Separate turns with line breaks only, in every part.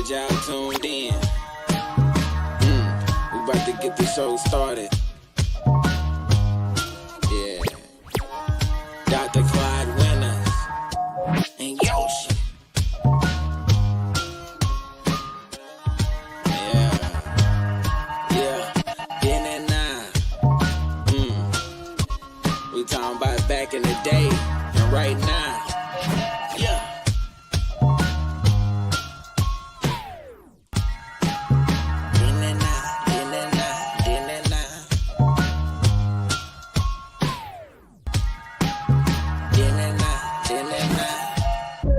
glad y'all tuned in. We about to get the show started. Yeah. Dr. Clyde Winters and Yoshi. Yeah. Then and now. We talking about back in the day and right now. Yeah.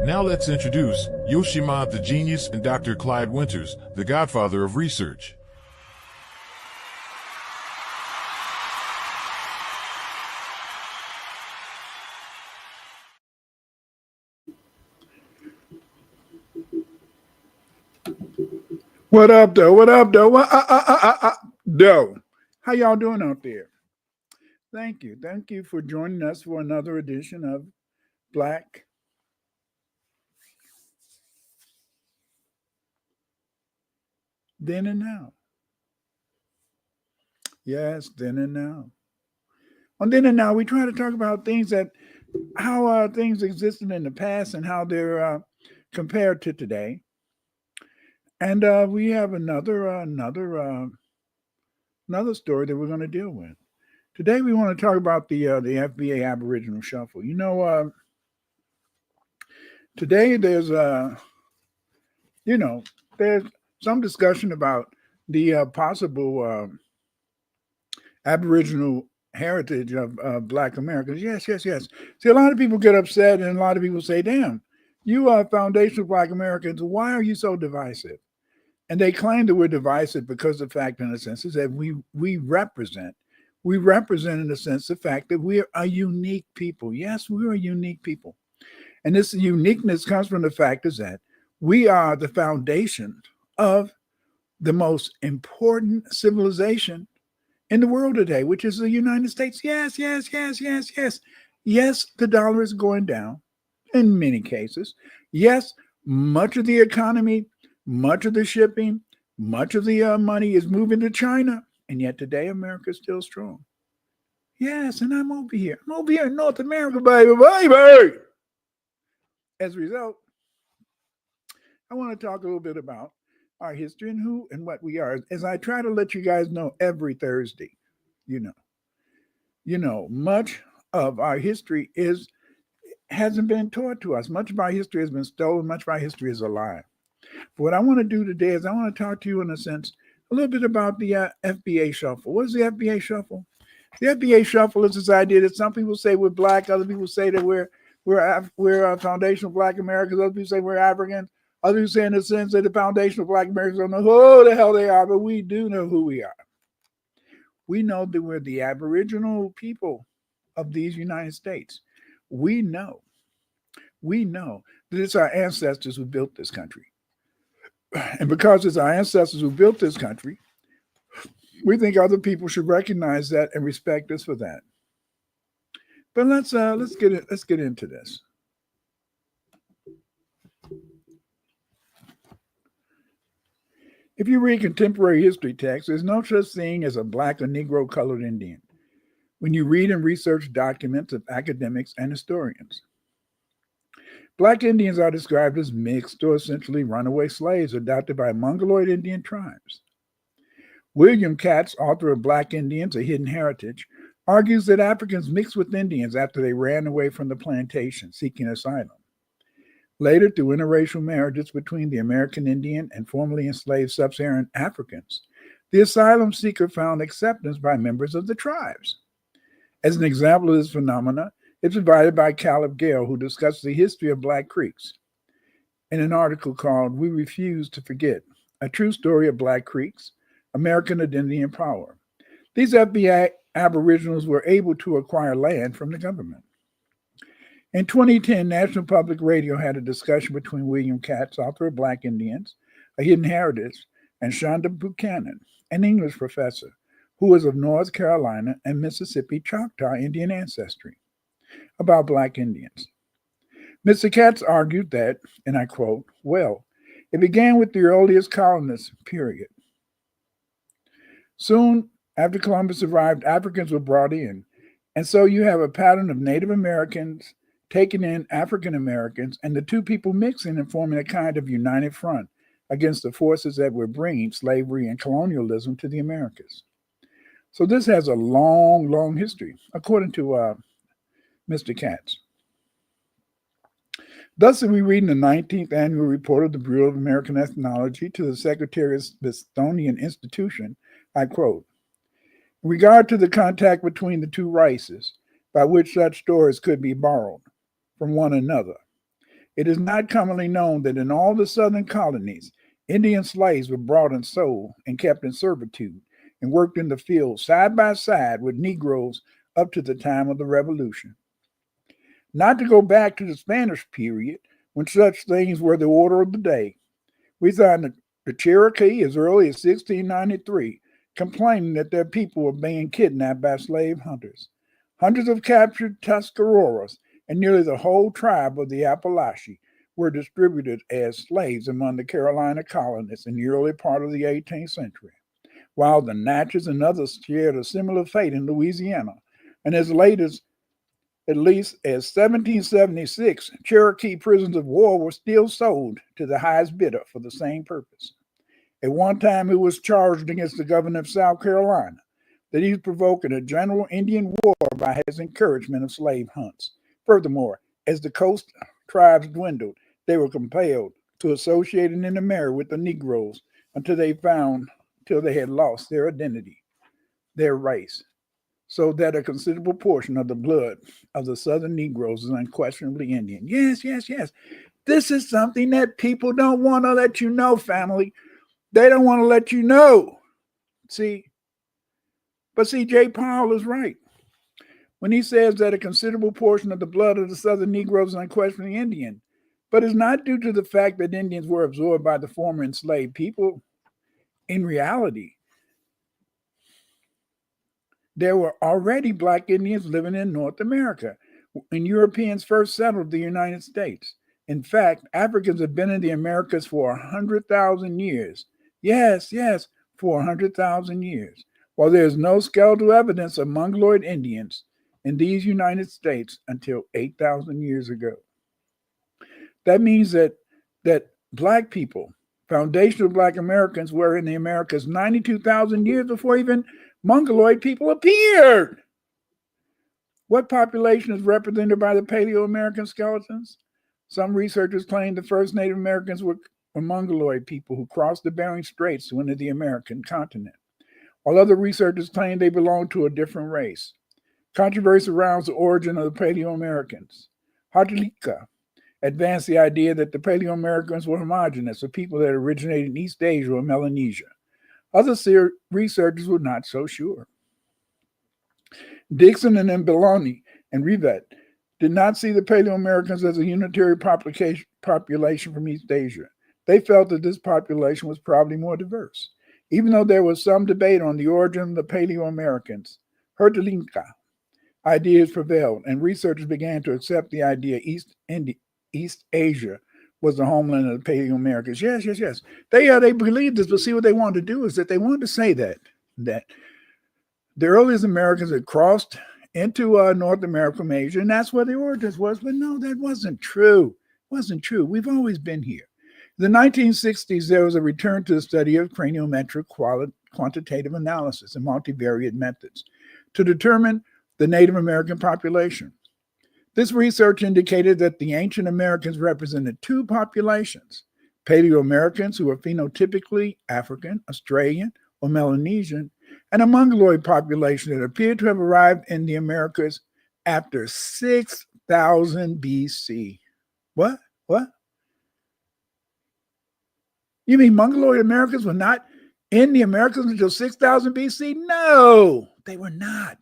Now let's introduce Yoshima the Genius and Dr. Clyde Winters, the godfather of research.
What up, though? What up, though? Though? How y'all doing out there? Thank you. Thank you for joining us for another edition of Black Then and Now. Yes, then and now. On Then and Now, we try to talk about things how things existed in the past and how they're compared to today. And we have another story that we're going to deal with. Today, we want to talk about the FBA Aboriginal Scuffle. You know, today there's some discussion about the possible Aboriginal heritage of Black Americans. Yes. See, a lot of people get upset, and a lot of people say, "Damn, you are foundational Black Americans. Why are you so divisive?" And they claim that we're divisive because the fact, in a sense, is that we represent in a sense the fact that we're a unique people. Yes, we're a unique people. And this uniqueness comes from the fact is that we are the foundation of the most important civilization in the world today, which is the United States. Yes. Yes, the dollar is going down in many cases. Yes, much of the economy, much of the shipping, much of the money is moving to China. And yet today, America is still strong. Yes, and I'm over here. I'm over here in North America, baby. As a result, I want to talk a little bit about our history and who and what we are. As I try to let you guys know every Thursday, you know, much of our history hasn't been taught to us. Much of our history has been stolen. Much of our history is a lie. What I want to do today is I want to talk to you, in a sense, a little bit about the FBA Shuffle. What is the FBA Shuffle? The FBA Shuffle is this idea that some people say we're Black, other people say that we're foundational Black Americans, other people say we're Africans, other people say in the sense that the foundational Black Americans don't know who the hell they are, but we do know who we are. We know that we're the Aboriginal people of these United States. We know that it's our ancestors who built this country. And because it's our ancestors who built this country, we think other people should recognize that and respect us for that. But let's get into this. If you read contemporary history texts, there's no such thing as a Black or Negro colored Indian when you read and research documents of academics and historians. Black Indians are described as mixed or essentially runaway slaves adopted by Mongoloid Indian tribes. William Katz, author of Black Indians, A Hidden Heritage, argues that Africans mixed with Indians after they ran away from the plantation seeking asylum. Later, through interracial marriages between the American Indian and formerly enslaved sub-Saharan Africans, the asylum seeker found acceptance by members of the tribes. As an example of this phenomena, it's provided by Caleb Gale, who discusses the history of Black Creeks in an article called "We Refuse to Forget: A True Story of Black Creeks, American Identity and Power." These FBA Aboriginals were able to acquire land from the government. In 2010, National Public Radio had a discussion between William Katz, author of Black Indians, A Hidden Heritage, and Shonda Buchanan, an English professor who is of North Carolina and Mississippi Choctaw Indian ancestry, about Black Indians. Mr. Katz argued that, and I quote, "Well, It began with the earliest colonists, period. Soon after Columbus arrived, Africans were brought in. And so you have a pattern of Native Americans taking in African Americans and the two people mixing and forming a kind of united front against the forces that were bringing slavery and colonialism to the Americas. So this has a long, long history, according to Mr. Katz. Thus, we read in the 19th annual report of the Bureau of American Ethnology to the Secretary of Smithsonian Institution, I quote, in regard to the contact between the two races, by which such stories could be borrowed from one another, it is not commonly known that in all the southern colonies, Indian slaves were brought and sold and kept in servitude and worked in the fields side by side with Negroes up to the time of the Revolution. Not to go back to the Spanish period, when such things were the order of the day. We find the Cherokee as early as 1693 complaining that their people were being kidnapped by slave hunters. Hundreds of captured Tuscaroras and nearly the whole tribe of the Appalachians were distributed as slaves among the Carolina colonists in the early part of the 18th century, while the Natchez and others shared a similar fate in Louisiana. And as late as at least as 1776, Cherokee prisoners of war were still sold to the highest bidder for the same purpose. At one time, it was charged against the governor of South Carolina that he was provoking a general Indian war by his encouragement of slave hunts. Furthermore, as the coast tribes dwindled, they were compelled to associate and intermarry with the Negroes until they had lost their identity, their race, so that a considerable portion of the blood of the Southern Negroes is unquestionably Indian. Yes, yes, yes. This is something that people don't want to let you know, family. They don't want to let you know. See, J. Powell is right when he says that a considerable portion of the blood of the Southern Negroes is unquestionably Indian, but it's not due to the fact that Indians were absorbed by the former enslaved people. In reality, there were already Black Indians living in North America when Europeans first settled the United States. In fact, Africans have been in the Americas for 100,000 years. Yes, yes, for 100,000 years. While there is no skeletal evidence of Mongoloid Indians in these United States until 8,000 years ago. That means that Black people, foundational Black Americans, were in the Americas 92,000 years before even Mongoloid people appeared. What population is represented by the Paleo-American skeletons? Some researchers claim the first Native Americans were Mongoloid people who crossed the Bering Straits to enter the American continent, while other researchers claim they belong to a different race. Controversy surrounds the origin of the Paleo-Americans. Hartalika advanced the idea that the Paleo-Americans were homogenous, or people that originated in East Asia or Melanesia. Other researchers were not so sure. Dixon and Mbeloni and Rivet did not see the Paleo-Americans as a unitary population from East Asia. They felt that this population was probably more diverse. Even though there was some debate on the origin of the Paleo-Americans, Hertelinka ideas prevailed, and researchers began to accept the idea East Asia was the homeland of the Paleo-Americans. Yes, yes, yes. They believed this, but see what they wanted to do is that they wanted to say that the earliest Americans had crossed into North America from Asia, and that's where the origins was. But no, that wasn't true. It wasn't true. We've always been here. In the 1960s, there was a return to the study of craniometric quantitative analysis and multivariate methods to determine the Native American population. This research indicated that the ancient Americans represented two populations: Paleo-Americans, who were phenotypically African, Australian, or Melanesian, and a Mongoloid population that appeared to have arrived in the Americas after 6,000 BC. What? You mean Mongoloid Americans were not in the Americas until 6,000 BC? No, they were not.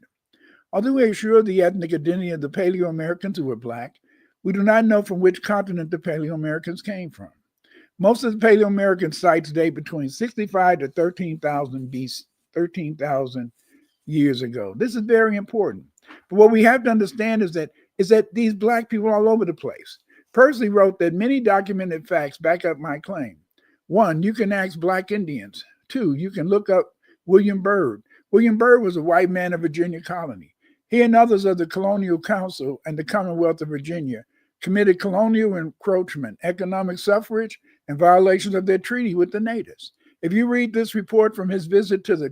Although we are sure of the ethnic identity of the Paleo-Americans who were Black, we do not know from which continent the Paleo-Americans came from. Most of the Paleo-American sites date between 65 to 13,000 BC, 13,000 years ago. This is very important. But what we have to understand is that these Black people are all over the place. Percy wrote that many documented facts back up my claim. One, you can ask Black Indians. Two, you can look up William Byrd. William Byrd was a white man of Virginia colony. He and others of the Colonial Council and the Commonwealth of Virginia committed colonial encroachment, economic suffrage, and violations of their treaty with the natives. If you read this report from his visit to the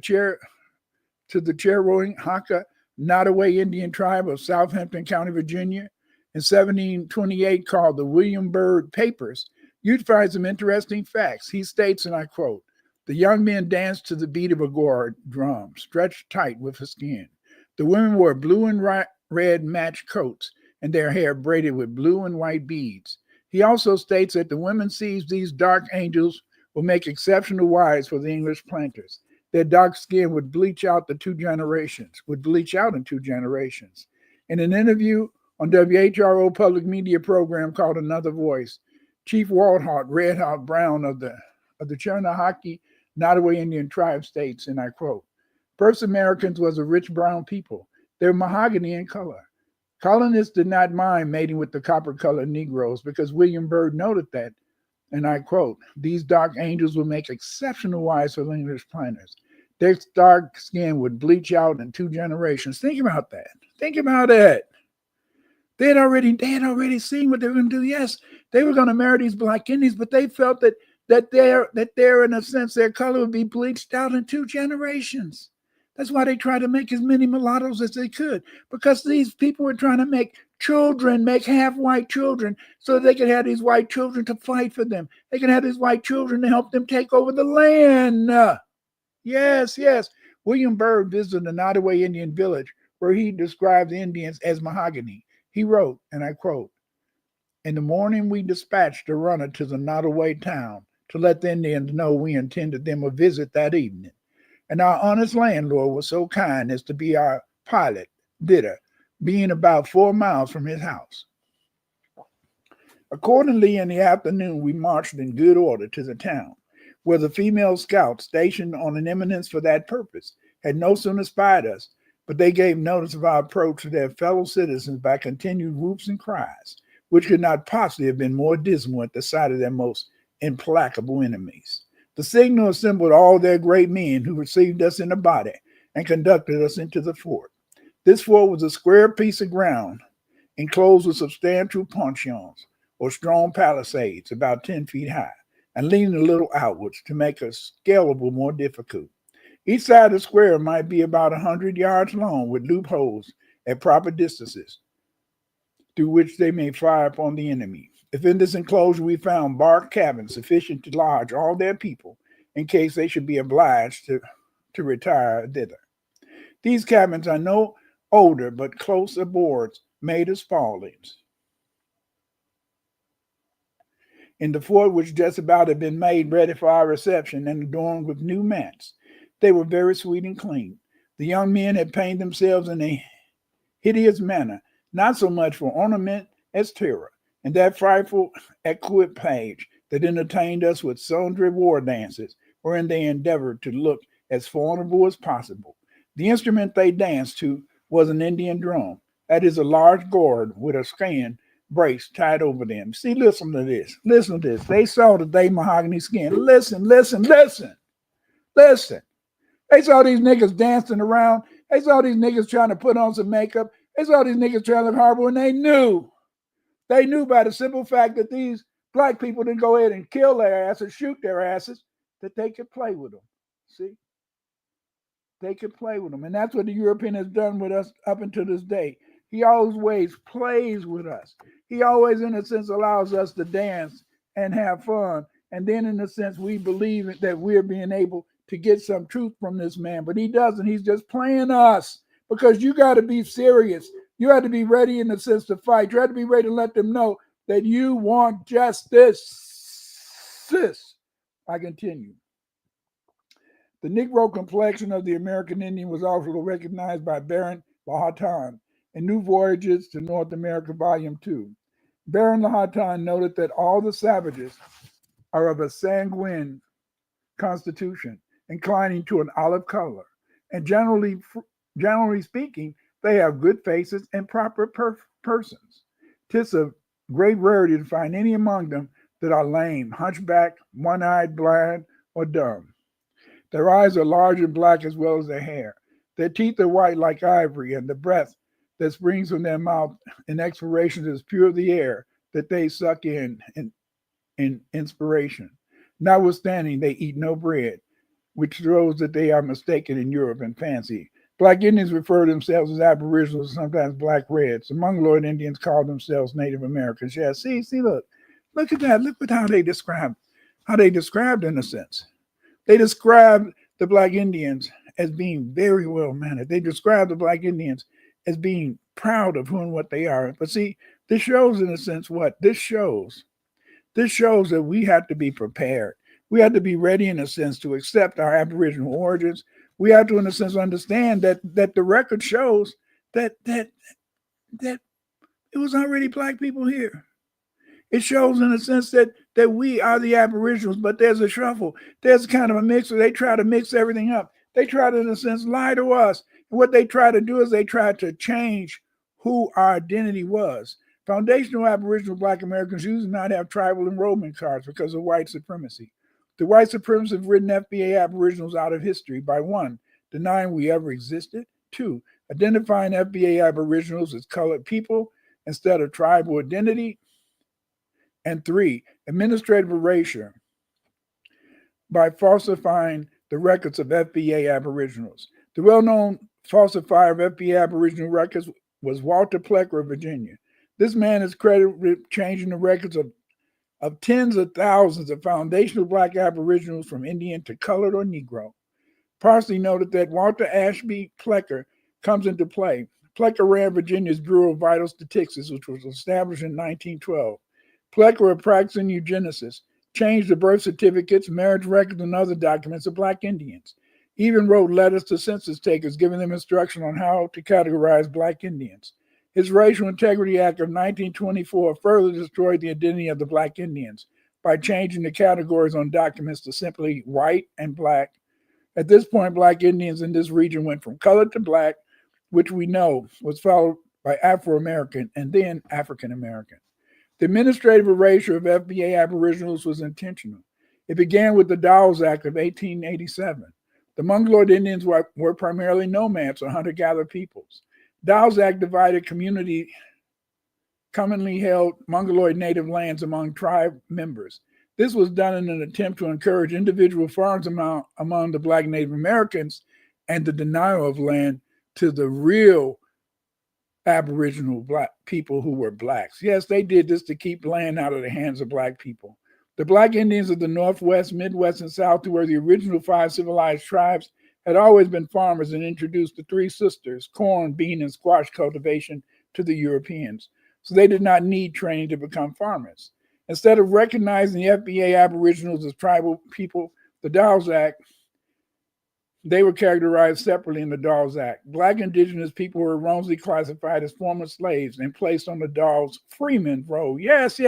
Cherowinghaka Nottoway Indian tribe of Southampton County, Virginia, in 1728, called the William Byrd Papers, you'd find some interesting facts. He states, and I quote, "The young men danced to the beat of a gourd drum, stretched tight with the skin. The women wore blue and red matched coats, and their hair braided with blue and white beads." He also states that the women seized these dark angels will make exceptional wives for the English planters. Their dark skin would bleach out in 2 generations. In an interview on WHRO public media program called Another Voice, Chief Waldhart Redhawk Brown of the Cherokee Nottoway Indian tribe states, and I quote, "First Americans was a rich brown people. They were mahogany in color. Colonists did not mind mating with the copper-colored Negroes because William Byrd noted that, and I quote, these dark angels will make exceptional wives for English planters. Their dark skin would bleach out in 2 generations." Think about that. Think about it. They had already seen what they were going to do. Yes, they were going to marry these Black Indians, but they felt that they're in a sense their color would be bleached out in 2 generations. That's why they tried to make as many mulattoes as they could, because these people were trying to make children, make half-white children, so they could have these white children to fight for them. They could have these white children to help them take over the land. Yes. William Byrd visited a Nottoway Indian village where he described the Indians as mahogany. He wrote, and I quote, "In the morning we dispatched a runner to the Nottoway town to let the Indians know we intended them a visit that evening. And our honest landlord was so kind as to be our pilot, thither, being about 4 miles from his house. Accordingly, in the afternoon, we marched in good order to the town, where the female scouts stationed on an eminence for that purpose had no sooner spied us, but they gave notice of our approach to their fellow citizens by continued whoops and cries, which could not possibly have been more dismal at the sight of their most implacable enemies. The signal assembled all their great men, who received us in a body and conducted us into the fort. This fort was a square piece of ground enclosed with substantial puncheons or strong palisades about 10 feet high and leaning a little outwards to make us scalable more difficult. Each side of the square might be about 100 yards long, with loopholes at proper distances through which they may fire upon the enemy. If in this enclosure we found bark cabins sufficient to lodge all their people in case they should be obliged to retire thither. These cabins are no older but closer boards made of spaldings. In the fort, which just about had been made ready for our reception and adorned with new mats, they were very sweet and clean. The young men had painted themselves in a hideous manner, not so much for ornament as terror, and that frightful equipage that entertained us with sundry war dances, wherein they endeavored to look as formidable as possible. The instrument they danced to was an Indian drum, that is, a large gourd with a skin brace tied over them. See, listen to this. They saw that they mahogany skin. Listen. They saw these niggas dancing around. They saw these niggas trying to put on some makeup. They saw these niggas trying to look horrible, and they knew by the simple fact that these Black people didn't go ahead and kill their asses, shoot their asses, that they could play with them. See? They could play with them. And that's what the European has done with us up until this day. He always plays with us. He always, in a sense, allows us to dance and have fun. And then, in a sense, we believe that we're being able to get some truth from this man. But he doesn't. He's just playing us, because you got to be serious. You have to be ready, in a sense, to fight. You have to be ready to let them know that you want justice. I continue. The Negro complexion of the American Indian was also recognized by Baron Lahontan in New Voyages to North America, Volume 2. Baron Lahontan noted that all the savages are of a sanguine constitution, inclining to an olive color, and generally speaking, they have good faces and proper persons. 'Tis a great rarity to find any among them that are lame, hunchback, one-eyed, blind, or dumb. Their eyes are large and black as well as their hair. Their teeth are white like ivory, and the breath that springs from their mouth in expirations is pure the air that they suck in inspiration. Notwithstanding, they eat no bread, which shows that they are mistaken in Europe and fancy. Black Indians refer to themselves as Aboriginals, sometimes Black Reds. The Mongoloid Indians call themselves Native Americans. Yeah, see, look at that. Look at how they described in a sense. They describe the Black Indians as being very well mannered. They describe the Black Indians as being proud of who and what they are. But see, this shows in a sense what? This shows that we have to be prepared. We have to be ready in a sense to accept our Aboriginal origins. We have to, in a sense, understand that the record shows that it was already Black people here. It shows in a sense that we are the Aboriginals, but there's a shuffle. There's kind of a mix where they try to mix everything up. They try to, in a sense, lie to us. And what they try to do is they try to change who our identity was. Foundational Aboriginal Black Americans usually not have tribal enrollment cards because of white supremacy. The white supremacists have written FBA Aboriginals out of history by 1, denying we ever existed, 2, identifying FBA Aboriginals as colored people instead of tribal identity, and 3, administrative erasure by falsifying the records of FBA Aboriginals. The well-known falsifier of FBA Aboriginal records was Walter Plecker of Virginia. This man is credited with changing the records of tens of thousands of foundational Black Aboriginals from Indian to colored or Negro. Parsley noted that Walter Ashby Plecker comes into play. Plecker ran Virginia's Bureau of Vital Statistics, which was established in 1912. Plecker, a practicing eugenicist, changed the birth certificates, marriage records, and other documents of Black Indians. He even wrote letters to census takers giving them instruction on how to categorize Black Indians. His Racial Integrity Act of 1924 further destroyed the identity of the Black Indians by changing the categories on documents to simply white and Black. At this point, Black Indians in this region went from colored to Black, which we know was followed by Afro-American and then African-American. The administrative erasure of FBA Aboriginals was intentional. It began with the Dawes Act of 1887. The Mongoloid Indians were primarily nomads or hunter-gatherer peoples. Dawes Act divided commonly held Mongoloid native lands among tribe members. This was done in an attempt to encourage individual farms among the Black Native Americans and the denial of land to the real Aboriginal Black people who were Blacks. Yes, they did this to keep land out of the hands of Black people. The Black Indians of the Northwest, Midwest, and South, who were the original 5 civilized tribes, had always been farmers and introduced the 3 sisters, corn, bean, and squash cultivation, to the Europeans. So they did not need training to become farmers. Instead of recognizing the FBA Aboriginals as tribal people, the Dawes Act, they were characterized separately in the Dawes Act. Black indigenous people were wrongly classified as former slaves and placed on the Dawes freeman roll. Yes,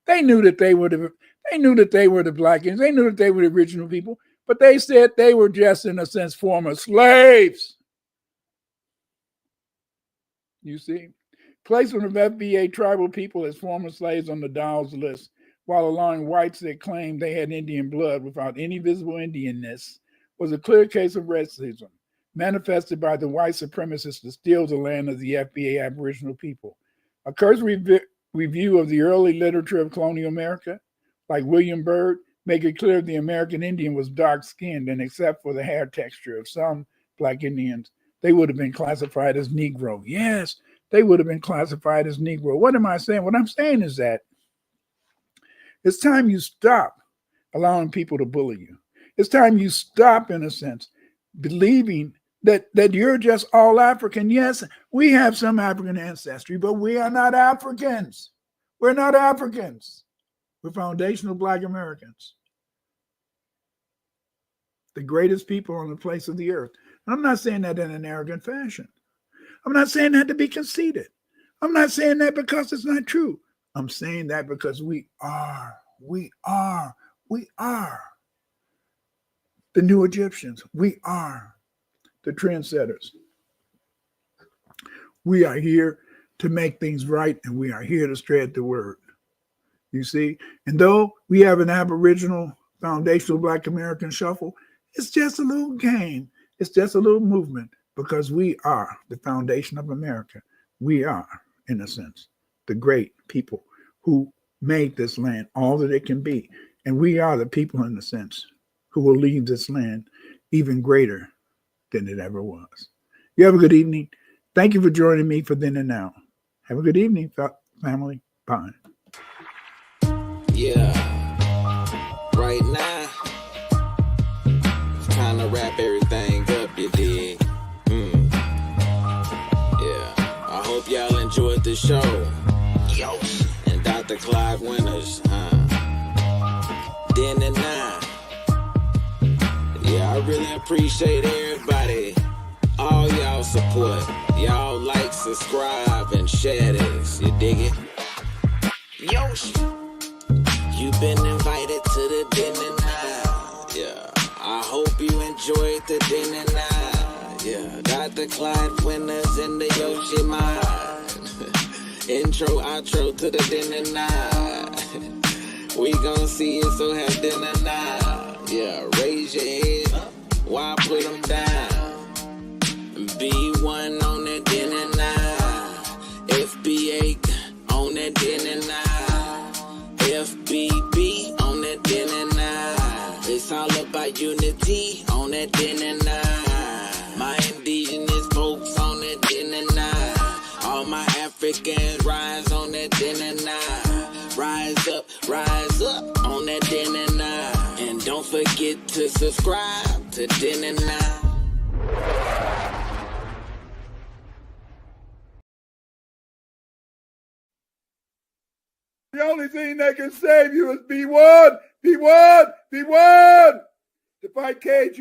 they knew that they were the Black Indians. They knew that they were the original people, but they said they were just, in a sense, former slaves. You see, placement of FBA tribal people as former slaves on the Dawes list, while allowing whites that claimed they had Indian blood without any visible Indianness, was a clear case of racism, manifested by the white supremacists to steal the land of the FBA Aboriginal people. A cursory review of the early literature of colonial America, like William Byrd, make it clear the American Indian was dark-skinned, and except for the hair texture of some Black Indians, they would have been classified as Negro. Yes, they would have been classified as Negro. What am I saying? What I'm saying is that it's time you stop allowing people to bully you. It's time you stop, in a sense, believing that you're just all African. Yes, we have some African ancestry, but we are not Africans. We're not Africans. We're foundational Black Americans, the greatest people on the face of the earth. And I'm not saying that in an arrogant fashion. I'm not saying that to be conceited. I'm not saying that because it's not true. I'm saying that because we are the new Egyptians. We are the trendsetters. We are here to make things right, and we are here to spread the word. You see? And though we have an Aboriginal foundational Black American shuffle, it's just a little game. It's just a little movement because we are the foundation of America. We are, in a sense, the great people who made this land all that it can be. And we are the people, in a sense, who will leave this land even greater than it ever was. You have a good evening. Thank you for joining me for Then and Now. Have a good evening, family. Bye.
Yeah, right now, it's time to wrap everything up, you dig? Yeah, I hope y'all enjoyed the show. Yo, and Dr. Clyde Winters, Then and Now. Yeah, I really appreciate everybody, all y'all support. Y'all like, subscribe, and share this, you dig it? Yo, you've been invited to the Then and Now. Yeah, I hope you enjoyed the Then and Now. Yeah, Dr. Clyde Winters in the Yoshima. Intro, outro to the Then and Now. We gon' see it, so have dinner now. Yeah, raise your head, why put them down? B1 on that Then and Now. FBA on that Then and Now. FBB on that Then and Now. It's all about unity on that Then and Now. My indigenous folks on that Then and Now. All my Africans rise on that Then and Now. Rise up on that Then and Now. And don't forget to subscribe to Then and Now.
The only thing that can save you is B1, B1, B1. To fight Cage, you